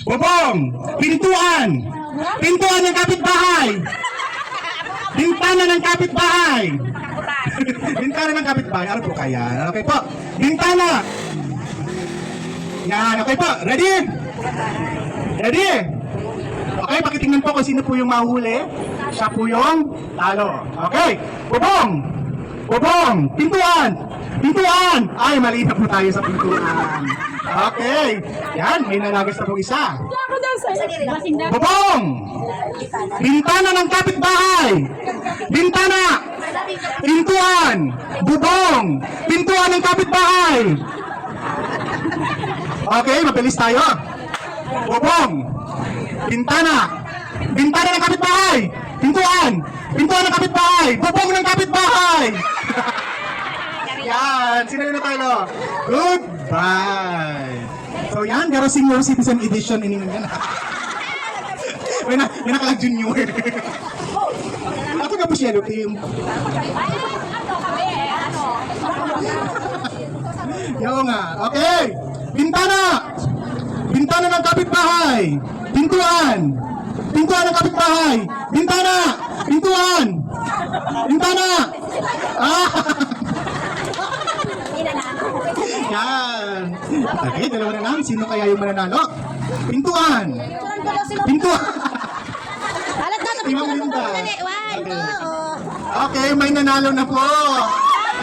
Bubong. Pintuan. Pintuan ng kapitbahay. Bintana ng kapitbahay. Bintana ng kapitbahay. Ano po kaya? Okay po. Bintana. Yan. Okay po. Ready? Ready? Okay, pakitingnan po kung sino po yung mahuli. Siya po yung talo. Okay. Bubong. Bubong. Pintuan. Pintuan. Ay, mali na po tayo sa pintuan. Okay. Yan, may nanagas na po isa. Bubong. Bintana ng kapitbahay. Bintana. Pintuan. Bubong. Pintuan ng kapitbahay. Okay, mabilis tayo. Bubong. Bintana. Bintana ng kapitbahay. Pintuan. Pintuan ng kapitbahay. Bubong ng kapitbahay. Yan. Sino na tayo? Goodbye. So yan, pero senior citizen edition ini nga na. May nakalag junior. Ako nga po siya, team. Yo nga. Okay. Bintana. Bintana ng kapitbahay. Pintuan. Pintuan ng kapitbahay. Bintana. Pintuan. Bintana. Ah. Yan. Okay, dalawa na lang. Sino kaya yung mananalo? Pintuan. Pintuan. Alat na sa Imang Linda. Okay. Okay, may nanalo na po.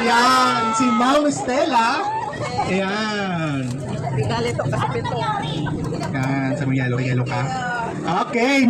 Yan. Si Mau Stella. Ayan. Bigali to kasi pito. Yan. Sa mga yellow ka. Okay.